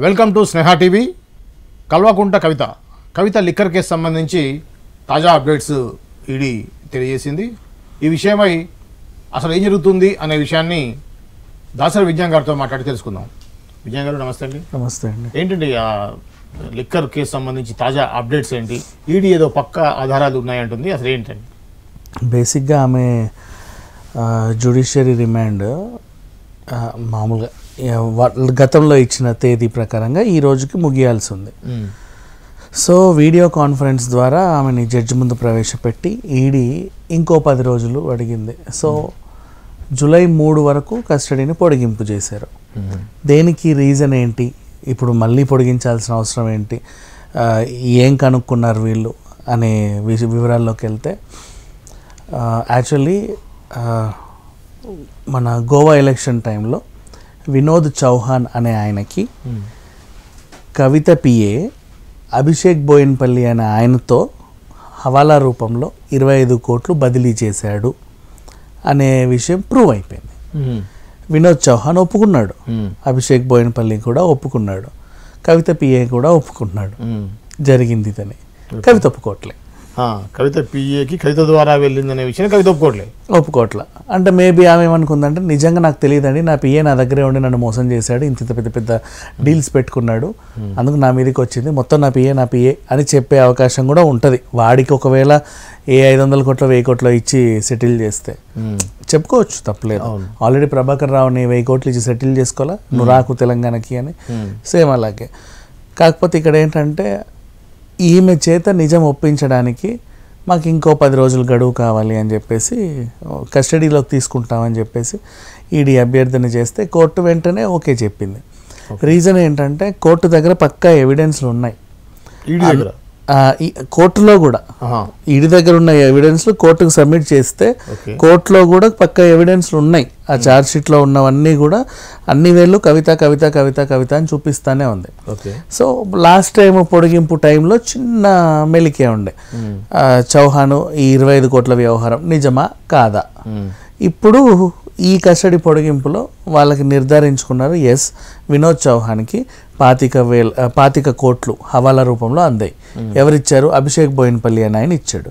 Welcome to Sneha TV. Kalvakuntla Kavitha liquor case సంబంధించి తాజా updates ED తెలియజేసింది. ఈ విషయమై అసలు ఏం జరుగుతుంది అనే విషయాన్ని దాసరి విజ్ఞాన్ గారితో మాట్లాడి తెలుసుకుందాం. విజ్ఞాన్ గారు నమస్తే అండి. నమస్తే అండి. ఏంటండి ఆ లిక్కర్ కేసు సంబంధించి తాజా అప్డేట్స్ ఏంటి? ఈడీ ఏదో పక్కా ఆధారాలు ఉన్నాయంటుంది, అసలు ఏంటండి? బేసిక్గా ఆమె జ్యుడిషియరీ రిమాండ్ మామూలుగా గతంలో ఇచ్చిన తేదీ ప్రకారంగా ఈ రోజుకి ముగియాల్సి ఉంది. సో వీడియో కాన్ఫరెన్స్ ద్వారా ఆమెని జడ్జి ముందు ప్రవేశపెట్టి ఈడీ ఇంకో 10 రోజులు అడిగింది. సో జూలై 3 వరకు కస్టడీని పొడిగింపు చేశారు. దేనికి రీజన్ ఏంటి, ఇప్పుడు మళ్ళీ పొడిగించాల్సిన అవసరం ఏంటి, ఏం కనుక్కున్నారు వీళ్ళు అనే వివరాల్లోకి వెళ్తే, యాక్చువల్లీ మన గోవా ఎలక్షన్ టైంలో వినోద్ చౌహాన్ అనే ఆయనకి కవిత పిఏ అభిషేక్ బోయిన్పల్లి అనే ఆయనతో హవాలా రూపంలో 25 కోట్లు బదిలీ చేశాడు అనే విషయం ప్రూవ్ అయిపోయింది. వినోద్ చౌహాన్ ఒప్పుకున్నాడు, అభిషేక్ బోయిన్పల్లి కూడా ఒప్పుకున్నాడు, కవిత పిఏ కూడా ఒప్పుకున్నాడు జరిగింది ఇదని. కవిత ఒప్పుకోవట్లే. కవిత పిఏకి కవిత ద్వారా వెళ్ళిందనే విషయం కవిత ఒప్పుకోవట్లే. అంటే మేబీ ఆమె ఏమనుకుందంటే, నిజంగా నాకు తెలియదండి, నా పిఏ నా దగ్గరే ఉండి నన్ను మోసం చేశాడు, ఇంత పెద్ద పెద్ద డీల్స్ పెట్టుకున్నాడు, అందుకు నా మీదకి వచ్చింది, మొత్తం నా పిఏ అని చెప్పే అవకాశం కూడా ఉంటుంది. వాడికి ఒకవేళ 500 కోట్లు 1000 కోట్లు ఇచ్చి సెటిల్ చేస్తే చెప్పుకోవచ్చు, తప్పలేదు. ఆల్రెడీ ప్రభాకర్ రావుని 1000 కోట్లు ఇచ్చి సెటిల్ చేసుకోవాలా, నువ్వు రాకు తెలంగాణకి అని. సేమ్ అలాగే. కాకపోతే ఇక్కడ ఏంటంటే, ఈమె చేత నిజం ఒప్పించడానికి మాకు ఇంకో 10 రోజులు గడువు కావాలి అని చెప్పేసి కస్టడీలోకి తీసుకుంటామని చెప్పేసి ఈడీ అభ్యర్థన చేస్తే కోర్టు వెంటనే ఓకే చెప్పింది. రీజన్ ఏంటంటే, కోర్టు దగ్గర పక్కా ఎవిడెన్స్లు ఉన్నాయి. కోర్టులో కూడా ఈడీ దగ్గర ఉన్న ఎవిడెన్స్లు కోర్టుకు సబ్మిట్ చేస్తే కోర్టులో కూడా పక్కా ఎవిడెన్స్లు ఉన్నాయి. ఆ ఛార్జ్ షీట్లో ఉన్నవన్నీ కూడా అన్ని వేళ్ళు కవిత కవిత కవిత కవిత అని చూపిస్తానే ఉంది. సో లాస్ట్ టైం పొడిగింపు టైంలో చిన్న మెలికే ఉండే, చౌహాను ఈ 25 కోట్ల వ్యవహారం నిజమా కాదా. ఇప్పుడు ఈ కస్టడీ పొడిగింపులో వాళ్ళకి నిర్ధారించుకున్నారు, ఎస్ వినోద్ చౌహాన్కి 25 కోట్లు హవాలా రూపంలో అందాయి. ఎవరిచ్చారు? అభిషేక్ బోయిన్పల్లి అని ఆయన ఇచ్చాడు.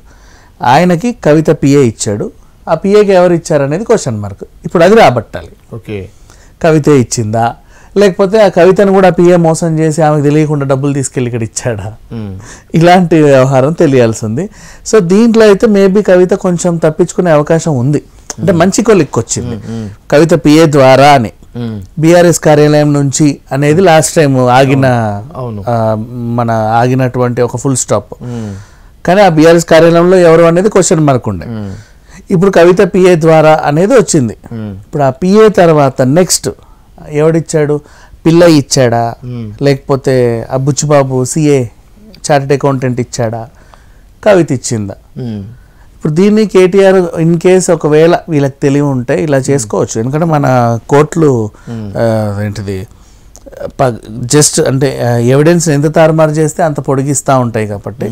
ఆయనకి కవిత పిఏ ఇచ్చాడు. ఆ పిఏకి ఎవరు ఇచ్చారు అనేది క్వశ్చన్ మార్క్. ఇప్పుడు అది రాబట్టాలి. ఓకే, కవితే ఇచ్చిందా, లేకపోతే ఆ కవితను కూడా పిఏ మోసం చేసి ఆమెకు తెలియకుండా డబ్బులు తీసుకెళ్ళి ఇక్కడ ఇచ్చాడా, ఇలాంటి వ్యవహారం తెలియాల్సి ఉంది. సో దీంట్లో అయితే మేబీ కవిత కొంచెం తప్పించుకునే అవకాశం ఉంది. అంటే మంచి కొలిక్కి వచ్చింది కవిత పిఏ ద్వారా అని. బీఆర్ఎస్ కార్యాలయం నుంచి అనేది లాస్ట్ టైం ఆగినటువంటి ఒక ఫుల్ స్టాప్. కానీ ఆ బీఆర్ఎస్ కార్యాలయంలో ఎవరు అనేది క్వశ్చన్ మార్క్ ఉండే. ఇప్పుడు కవిత పిఏ ద్వారా అనేది వచ్చింది. ఇప్పుడు ఆ పిఏ తర్వాత నెక్స్ట్ ఎవడిచ్చాడు? పిల్ల ఇచ్చాడా, లేకపోతే ఆ బుచ్చిబాబు సిఏ చార్టెడ్ అకౌంటెంట్ ఇచ్చాడా, కవిత ఇచ్చిందా? ఇప్పుడు దీన్ని కేటీఆర్ ఇన్ కేస్ ఒకవేళ వీళ్ళకి తెలివి ఉంటే ఇలా చేసుకోవచ్చు. ఎందుకంటే మన కోర్టులు ఏంటిది జస్ట్ అంటే ఎవిడెన్స్ ఎంత తారుమారు చేస్తే అంత పొడిగిస్తూ ఉంటాయి కాబట్టి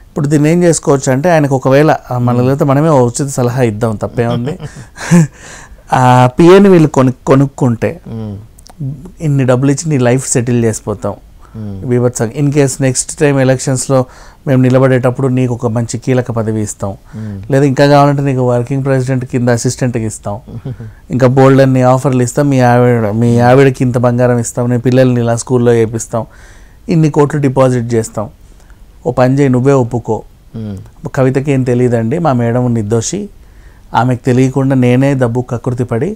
ఇప్పుడు దీన్ని ఏం చేసుకోవచ్చు అంటే, ఆయనకు ఒకవేళ మనలైతే మనమే ఉచిత సలహా ఇద్దాం, తప్పేముంది. ఆ పిఏని వీళ్ళు కొనుక్కుంటే ఇన్ని డబ్బులు ఇచ్చి నీ లైఫ్ సెటిల్ చేసిపోతాం బీభత్సంగా. ఇన్ కేస్ నెక్స్ట్ టైం ఎలక్షన్స్లో మేము నిలబడేటప్పుడు నీకు ఒక మంచి కీలక పదవి ఇస్తాం, లేదా ఇంకా కావాలంటే నీకు వర్కింగ్ ప్రెసిడెంట్ కింద అసిస్టెంట్కి ఇస్తాం, ఇంకా బోల్డ్ అన్ని ఆఫర్లు ఇస్తాం, మీ ఆవిడకి ఇంత బంగారం ఇస్తాం, నీ పిల్లల్ని ఇలా స్కూల్లో వేపిస్తాం, ఇన్ని కోట్లు డిపాజిట్ చేస్తాం, ఓ పని చేయి, నువ్వే ఒప్పుకో, కవితకి ఏం తెలియదండి, మా మేడం నిర్దోషి, ఆమెకు తెలియకుండా నేనే డబ్బు కకృతి పడి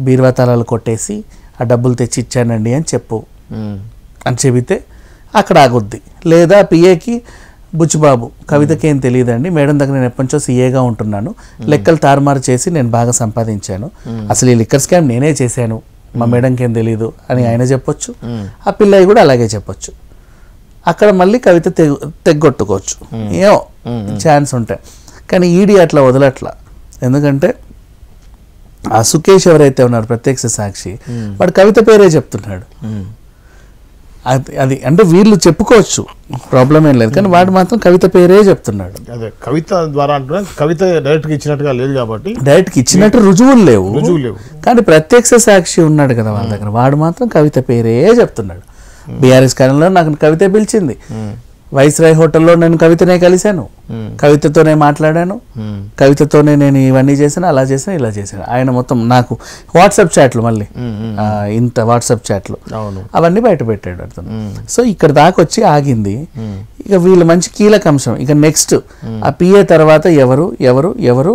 బీరువా తాళాలు కొట్టేసి ఆ డబ్బులు తెచ్చి ఇచ్చానండి అని చెప్పు అని చెబితే అక్కడ ఆగొద్ది. లేదా పిఏకి బుచ్చిబాబు, కవితకి ఏం తెలియదండి, మేడం దగ్గర నేను ఎప్పటి నుంచో సీఏగా ఉంటున్నాను, లెక్కలు తారుమారు చేసి నేను బాగా సంపాదించాను, అసలు ఈ లిక్కర్ స్కామ్ నేనే చేశాను, మా మేడంకి ఏం తెలియదు అని ఆయన చెప్పొచ్చు. ఆ పిల్లయ్య కూడా అలాగే చెప్పొచ్చు. అక్కడ మళ్ళీ కవిత తెగ్గొట్టుకోవచ్చు, ఏమో ఛాన్స్ ఉంటాయి. కానీ ఈడీ అట్లా వదలట్లా. ఎందుకంటే ఆ సుకేష్ ఎవరైతే ఉన్నారు ప్రత్యక్ష సాక్షి, వాడు కవిత పేరే చెప్తున్నాడు. అది అంటే వీళ్ళు చెప్పుకోవచ్చు, ప్రాబ్లం ఏం లేదు, కానీ వాడు మాత్రం కవిత పేరే చెప్తున్నాడు. అదే కవిత ద్వారా అంటున్నా, కవిత డైరెక్ట్గా ఇచ్చినట్టుగా లేదు కాబట్టి డైరెక్ట్గా ఇచ్చినట్టు రుజువులు లేవు. కానీ ప్రత్యక్ష సాక్షి ఉన్నాడు కదా వాళ్ళ దగ్గర, వాడు మాత్రం కవిత పేరే చెప్తున్నాడు. బీఆర్ఎస్ కార్యాలయంలో నాకు కవిత పిలిచింది. వైస్రాయ్ హోటల్లో నేను కవితనే కలిశాను, కవితతోనే మాట్లాడాను, కవితతోనే నేను ఇవన్నీ చేశాను, అలా చేశాను, ఇలా చేశాను. ఆయన మొత్తం నాకు వాట్సాప్ చాట్లు, మళ్ళీ ఇంత వాట్సాప్ చాట్లు అవన్నీ బయట పెట్టాడు అతను. సో ఇక్కడ దాకా వచ్చి ఆగింది. ఇక వీళ్ళు మంచి కీలక అంశం. ఇక నెక్స్ట్ ఆ పిఏ తర్వాత ఎవరు ఎవరు ఎవరు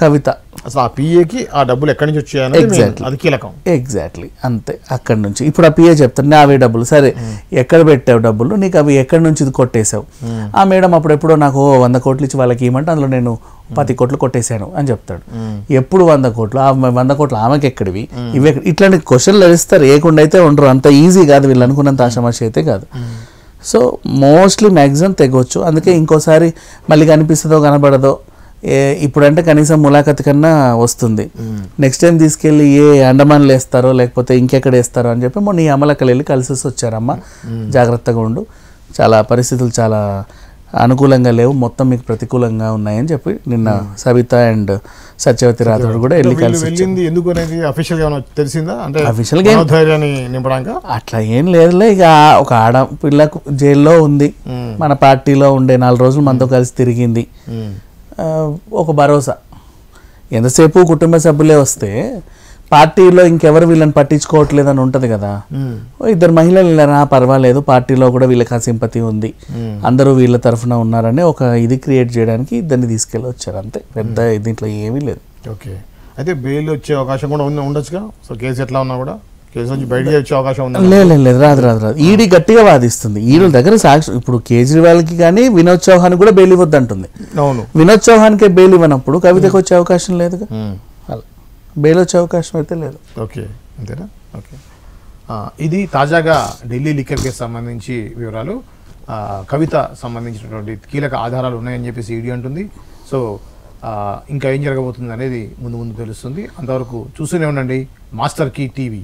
కవిత. అసలు ఆ పిఏకి ఆ డబ్బులు ఎక్కడి నుంచి వచ్చాయని అది కీలకం. ఎగ్జాక్ట్లీ అంతే. అక్కడి నుంచి ఇప్పుడు ఆ పిఏ చెప్తాను నావే డబ్బులు, సరే ఎక్కడ పెట్టావు డబ్బులు, నీకు అవి ఎక్కడి నుంచి ఇది కొట్టేశావు. ఆ మేడం అప్పుడు ఎప్పుడో నాకు 100 కోట్లు ఇచ్చి వాళ్ళకి ఇవ్వమంటే అందులో నేను 10 కోట్లు కొట్టేశాను అని చెప్తాడు. ఎప్పుడు 100 కోట్లు, ఆ 100 కోట్లు ఆమెకి ఎక్కడివి, ఇవి ఇట్లాంటి క్వశ్చన్లు వేస్తారు. ఏకుండా అయితే ఉండరు, అంత ఈజీ కాదు, వీళ్ళు అనుకున్నంత ఆషామాషి అయితే కాదు. సో మోస్ట్లీ మ్యాక్సిమం తెగొచ్చు. అందుకే ఇంకోసారి మళ్ళీ కనిపిస్తుందో కనబడదో, ఇప్పుడంటే కనీసం ములాఖత్ కన్నా వస్తుంది. నెక్స్ట్ టైం తీసుకెళ్ళి ఏ అండమాన్లు వేస్తారో లేకపోతే ఇంకెక్కడ వేస్తారో అని చెప్పి మొన్న ఈ అమలక్కలు వెళ్ళి కలిసి వచ్చారమ్మ, జాగ్రత్తగా ఉండు, చాలా పరిస్థితులు చాలా అనుకూలంగా లేవు, మొత్తం మీకు ప్రతికూలంగా ఉన్నాయని చెప్పి నిన్న సవిత అండ్ సత్యవతి రాథోడ్ కూడా వెళ్ళి కలిసి అట్లా ఏం లేదులే. ఇక ఒక ఆడపిల్లకు జైల్లో ఉంది, మన పార్టీలో ఉండే 4 రోజులు మనతో కలిసి తిరిగింది, ఒక భరోసా. ఎంతసేపు కుటుంబ సభ్యులే వస్తే పార్టీలో ఇంకెవరు వీళ్ళని పట్టించుకోవట్లేదని ఉంటుంది కదా. 2 మహిళలు ఇలా పర్వాలేదు, పార్టీలో కూడా వీళ్ళకి ఆ సింపతి ఉంది, అందరూ వీళ్ళ తరఫున ఉన్నారని ఒక ఇది క్రియేట్ చేయడానికి ఇద్దరిని తీసుకెళ్ళి వచ్చారు అంతే. పెద్ద దీంట్లో ఏమీ లేదు. ఓకే, అయితే బెయిల్ వచ్చే అవకాశం కూడా ఉండొచ్చుగా. సో కేసు ఎట్లా ఉన్నా కూడా కేసు నుంచి బయట వచ్చే అవకాశం ఉంది. లేదు, రాదు. ఈడీ గట్టిగా వాదిస్తుంది. ఈడీ దగ్గర సాక్షి ఇప్పుడు కేజ్రీవాల్కి కానీ వినోద్ చౌహాన్ కూడా బెయిల్ ఇవ్వద్దు అంటుంది. అవును, వినోద్ చౌహాన్కే బెయిల్ ఇవ్వనప్పుడు కవితకు వచ్చే అవకాశం లేదుగా, బెయిల్ వచ్చే అవకాశం అయితే లేదు. ఓకే, అంతేనా. ఓకే, ఇది తాజాగా ఢిల్లీ లిక్కర్ కేసు సంబంధించి వివరాలు. కవిత సంబంధించినటువంటి కీలక ఆధారాలు ఉన్నాయని చెప్పేసి ఈడీ అంటుంది. సో ఇంకా ఏం జరగబోతుంది అనేది ముందు తెలుస్తుంది. అంతవరకు చూస్తూనే ఉండండి మాస్టర్ కీ టీవీ.